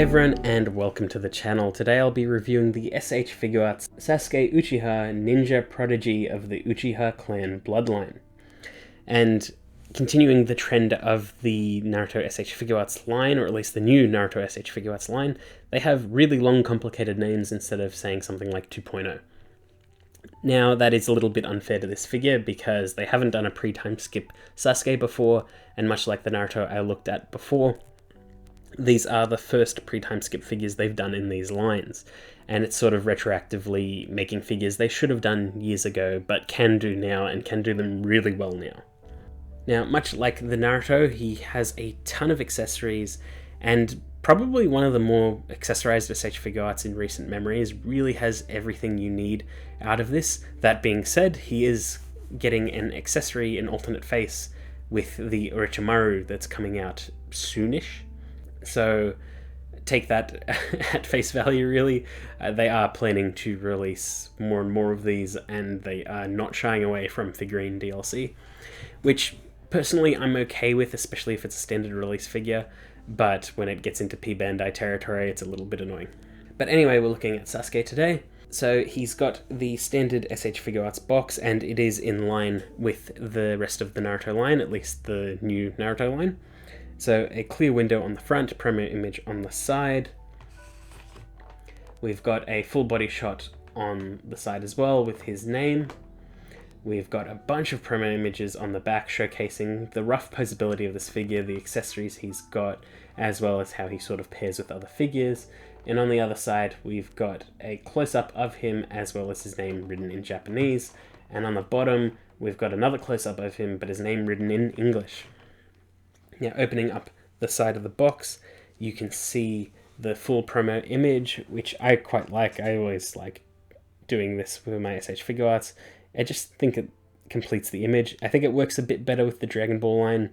everyone and welcome to the channel. Today I'll be reviewing the S.H.Figuarts Sasuke Uchiha Ninja Prodigy of the Uchiha clan Bloodline. And continuing the trend of the Naruto S.H.Figuarts line, or at least the new Naruto S.H.Figuarts line, they have really long complicated names instead of saying something like 2.0. Now that is a little bit unfair to this figure because they haven't done a pre-time skip Sasuke before, and much like the Naruto I looked at before, these are the first pre-time skip figures they've done in these lines, and it's sort of retroactively making figures they should have done years ago, but can do now, and can do them really well now. Now, much like the Naruto, he has a ton of accessories, and probably one of the more accessorized S.H.Figuarts in recent memories, really has everything you need out of this. That being said, he is getting an accessory, an alternate face, with the Orochimaru that's coming out soonish. So take that at face value, really. They are planning to release more and more of these, and they are not shying away from figurine DLC, which personally I'm okay with, especially if it's a standard release figure, but when it gets into P-Bandai territory, it's a little bit annoying. But anyway, we're looking at Sasuke today. So he's got the standard S.H.Figuarts box, and it is in line with the rest of the Naruto line, at least the new Naruto line. So a clear window on the front, promo image on the side. We've got a full body shot on the side as well with his name. We've got a bunch of promo images on the back showcasing the rough posability of this figure, the accessories he's got, as well as how he sort of pairs with other figures. And on the other side, we've got a close-up of him as well as his name written in Japanese. And on the bottom, we've got another close-up of him, but his name written in English. Now, opening up the side of the box, you can see the full promo image, which I quite like. I always like doing this with my S.H.Figuarts. I just think it completes the image. I think it works a bit better with the Dragon Ball line,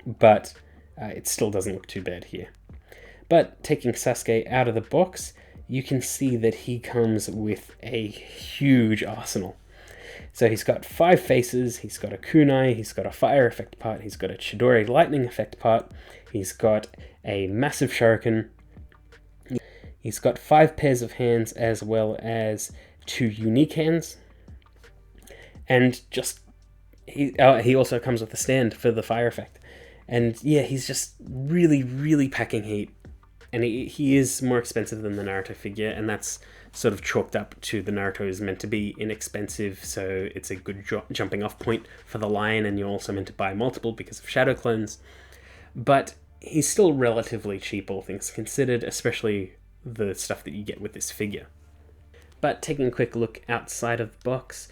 but it still doesn't look too bad here. But taking Sasuke out of the box, you can see that he comes with a huge arsenal. So he's got 5 faces, he's got a kunai, he's got a fire effect part, he's got a Chidori lightning effect part, he's got a massive shuriken, he's got 5 pairs of hands as well as 2 unique hands, and just he also comes with a stand for the fire effect. And yeah, he's just really packing heat, and he is more expensive than the Naruto figure, and that's sort of chalked up to the Naruto is meant to be inexpensive, so it's a good jumping off point for the line, and you're also meant to buy multiple because of shadow clones. But he's still relatively cheap, all things considered, especially the stuff that you get with this figure. But taking a quick look outside of the box,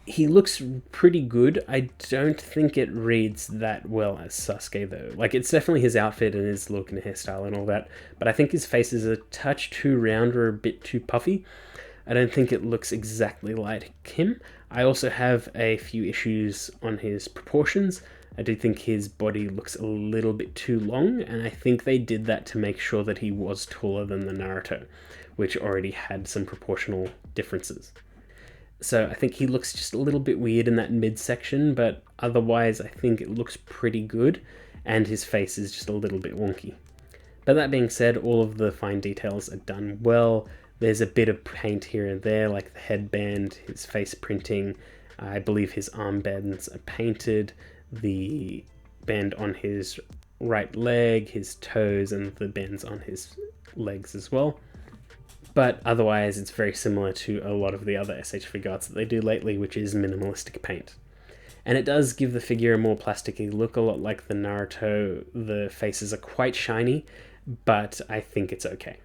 he looks pretty good. I don't think it reads that well as Sasuke, though. Like, it's definitely his outfit and his look and hairstyle and all that, but I think his face is a touch too round or a bit too puffy. I don't think it looks exactly like him. I also have a few issues on his proportions. I do think his body looks a little bit too long, and I think they did that to make sure that he was taller than the Naruto, which already had some proportional differences. So I think he looks just a little bit weird in that midsection, but otherwise I think it looks pretty good, and his face is just a little bit wonky. But that being said, all of the fine details are done well. There's a bit of paint here and there, like the headband, his face printing. I believe his armbands are painted, the band on his right leg, his toes, and the bands on his legs as well. But otherwise, it's very similar to a lot of the other S.H.Figuarts that they do lately, which is minimalistic paint. And it does give the figure a more plasticky look, a lot like the Naruto. The faces are quite shiny, but I think it's okay.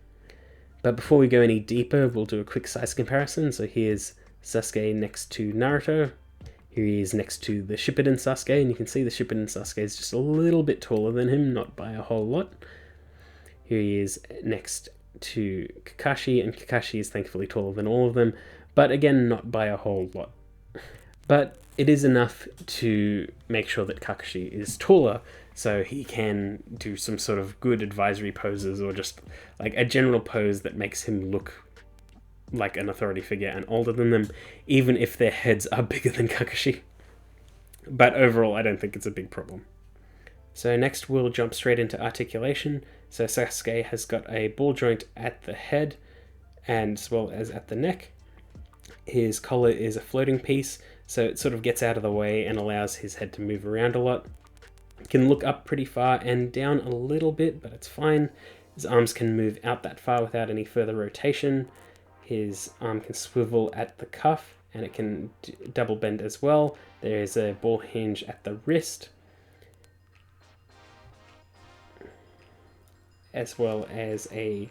But before we go any deeper, we'll do a quick size comparison. So here's Sasuke next to Naruto. Here he is next to the Shippuden Sasuke, and you can see the Shippuden Sasuke is just a little bit taller than him, not by a whole lot. Here he is next to Kakashi, and Kakashi is thankfully taller than all of them, but again, not by a whole lot. But it is enough to make sure that Kakashi is taller, so he can do some sort of good advisory poses, or just like a general pose that makes him look like an authority figure and older than them, even if their heads are bigger than Kakashi. But overall, I don't think it's a big problem. So next we'll jump straight into articulation. So Sasuke has got a ball joint at the head and as well as at the neck. His collar is a floating piece, so it sort of gets out of the way and allows his head to move around a lot. He can look up pretty far and down a little bit, but it's fine. His arms can move out that far without any further rotation. His arm can swivel at the cuff, and it can double bend as well. There is a ball hinge at the wrist, as well as a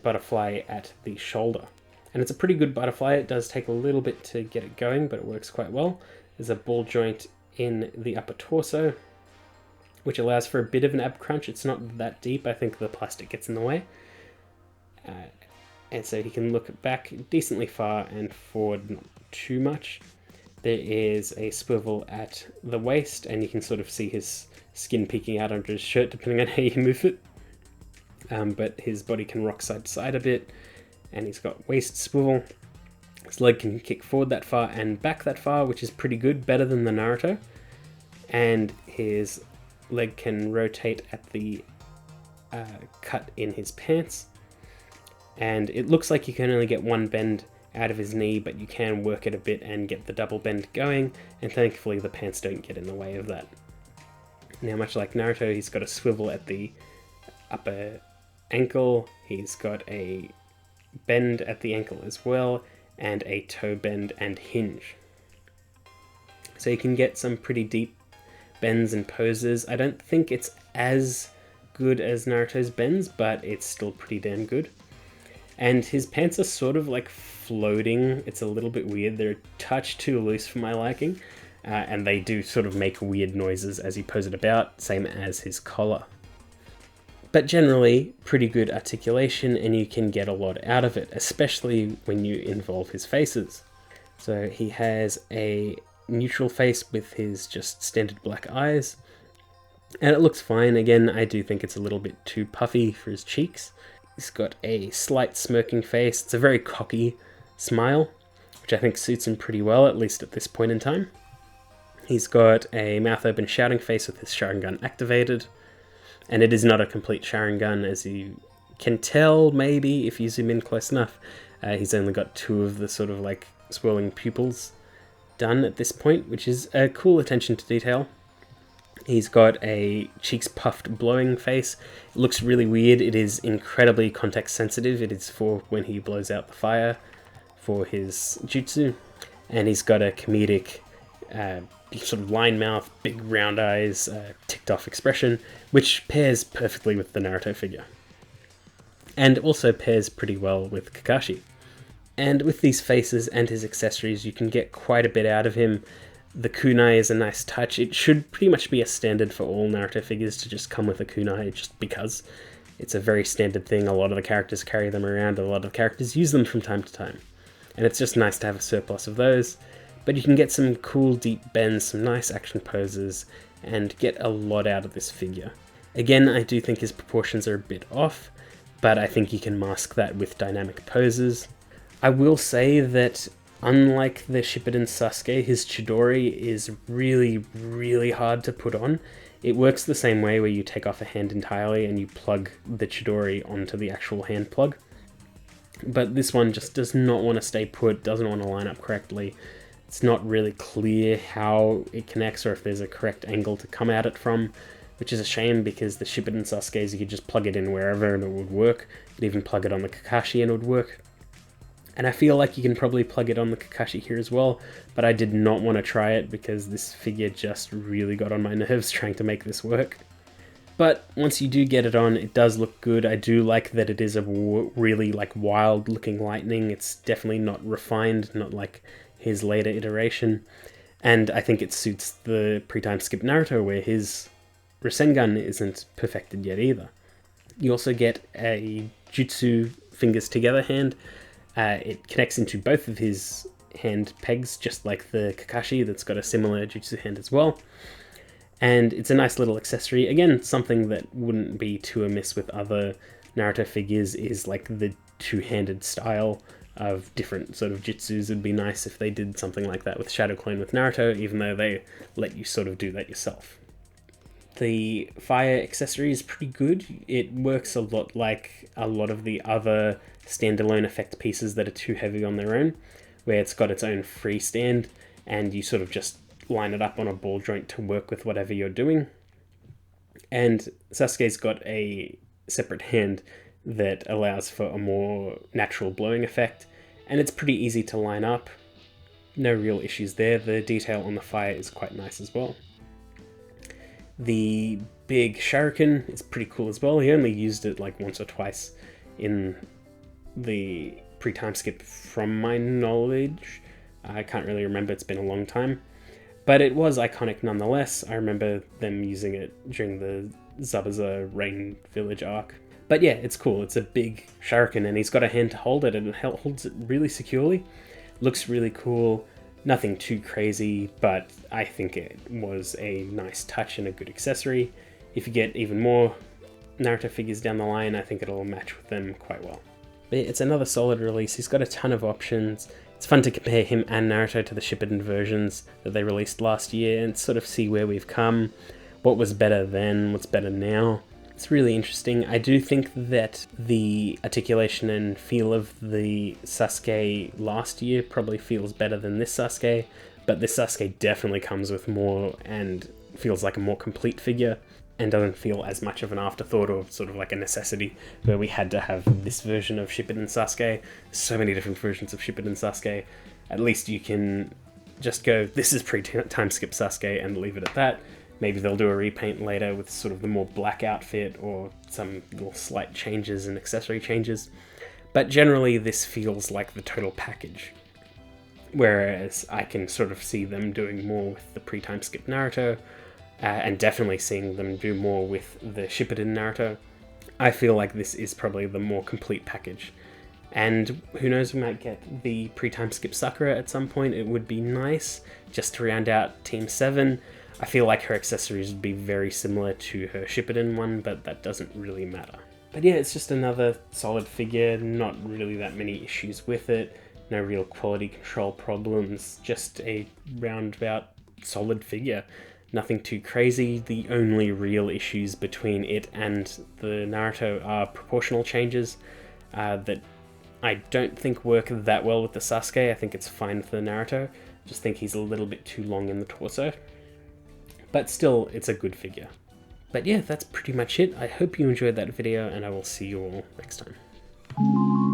butterfly at the shoulder. And it's a pretty good butterfly. It does take a little bit to get it going, but it works quite well. There's a ball joint in the upper torso, which allows for a bit of an ab crunch. It's not that deep. I think the plastic gets in the way. And so he can look back decently far and forward not too much. There is a swivel at the waist, and you can sort of see his skin peeking out under his shirt depending on how you move it. But his body can rock side to side a bit, and he's got waist swivel. His leg can kick forward that far and back that far, which is pretty good, better than the Naruto. And his leg can rotate at the cut in his pants. And it looks like you can only get one bend out of his knee, but you can work it a bit and get the double bend going, and thankfully the pants don't get in the way of that. Now, much like Naruto, he's got a swivel at the upper ankle, he's got a bend at the ankle as well, and a toe bend and hinge. So you can get some pretty deep bends and poses. I don't think it's as good as Naruto's bends, but it's still pretty damn good. And his pants are sort of like floating. It's a little bit weird. They're a touch too loose for my liking, and they do sort of make weird noises as he poses it about, same as his collar. But generally, pretty good articulation, and you can get a lot out of it, especially when you involve his faces. So he has a neutral face with his just standard black eyes, and it looks fine. Again, I do think it's a little bit too puffy for his cheeks. He's got a slight smirking face. It's a very cocky smile, which I think suits him pretty well, at least at this point in time. He's got a mouth open shouting face with his Sharingan activated, and it is not a complete Sharingan, as you can tell maybe if you zoom in close enough. He's only got two of the sort of like swirling pupils done at this point, which is a cool attention to detail. He's got a cheeks puffed blowing face. It looks really weird. It is incredibly context sensitive. It is for when he blows out the fire for his jutsu. And he's got a comedic sort of line mouth, big round eyes, ticked off expression, which pairs perfectly with the Naruto figure. And also pairs pretty well with Kakashi. And with these faces and his accessories, you can get quite a bit out of him. The kunai is a nice touch. It should pretty much be a standard for all Naruto figures to just come with a kunai, just because it's a very standard thing. A lot of the characters carry them around, a lot of characters use them from time to time. And it's just nice to have a surplus of those. But you can get some cool deep bends, some nice action poses, and get a lot out of this figure. Again, I do think his proportions are a bit off, but I think you can mask that with dynamic poses. I will say that unlike the Shippuden Sasuke, his Chidori is really, really hard to put on. It works the same way where you take off a hand entirely and you plug the Chidori onto the actual hand plug. But this one just does not want to stay put, doesn't want to line up correctly. It's not really clear how it connects or if there's a correct angle to come at it from, which is a shame because the Shippuden Sasuke's you could just plug it in wherever and it would work. You could even plug it on the Kakashi and it would work. And I feel like you can probably plug it on the Kakashi here as well, but I did not want to try it because this figure just really got on my nerves trying to make this work. But once you do get it on, it does look good. I do like that it is a really like wild looking lightning. It's definitely not refined, not like his later iteration. And I think it suits the pre-time skip Naruto where his Rasengan isn't perfected yet either. You also get a Jutsu fingers together hand. It connects into both of his hand pegs, just like the Kakashi that's got a similar jutsu hand as well. And it's a nice little accessory. Again, something that wouldn't be too amiss with other Naruto figures is like the two-handed style of different sort of jutsus. It'd be nice if they did something like that with Shadow Clone with Naruto, even though they let you sort of do that yourself. The fire accessory is pretty good. It works a lot like a lot of the other standalone effect pieces that are too heavy on their own, where it's got its own free stand and you sort of just line it up on a ball joint to work with whatever you're doing. And Sasuke's got a separate hand that allows for a more natural blowing effect, and it's pretty easy to line up. No real issues there. The detail on the fire is quite nice as well. The big shuriken is pretty cool as well. He only used it like once or twice in the pre-time skip from my knowledge. I can't really remember, it's been a long time. But it was iconic nonetheless. I remember them using it during the Zabuza Rain Village arc. But yeah, it's cool. It's a big shuriken and he's got a hand to hold it, and it holds it really securely. Looks really cool. Nothing too crazy, but I think it was a nice touch and a good accessory. If you get even more Naruto figures down the line, I think it'll match with them quite well. But it's another solid release. He's got a ton of options. It's fun to compare him and Naruto to the Shippuden versions that they released last year and sort of see where we've come, what was better then, what's better now. It's really interesting. I do think that the articulation and feel of the Sasuke last year probably feels better than this Sasuke, but this Sasuke definitely comes with more and feels like a more complete figure and doesn't feel as much of an afterthought or sort of like a necessity where we had to have this version of Shippuden Sasuke. So many different versions of Shippuden Sasuke. At least you can just go, this is pre-time skip Sasuke, and leave it at that. Maybe they'll do a repaint later with sort of the more black outfit or some little slight changes and accessory changes. But generally this feels like the total package. Whereas I can sort of see them doing more with the pre-time skip Naruto, and definitely seeing them do more with the Shippuden Naruto. I feel like this is probably the more complete package. And who knows, we might get the pre-time skip Sakura at some point. It would be nice just to round out Team 7. I feel like her accessories would be very similar to her Shippuden one, but that doesn't really matter. But yeah, it's just another solid figure, not really that many issues with it, no real quality control problems, just a roundabout solid figure. Nothing too crazy. The only real issues between it and the Naruto are proportional changes that I don't think work that well with the Sasuke. I think it's fine for the Naruto. Just think he's a little bit too long in the torso. But still, it's a good figure. But yeah, that's pretty much it. I hope you enjoyed that video, and I will see you all next time.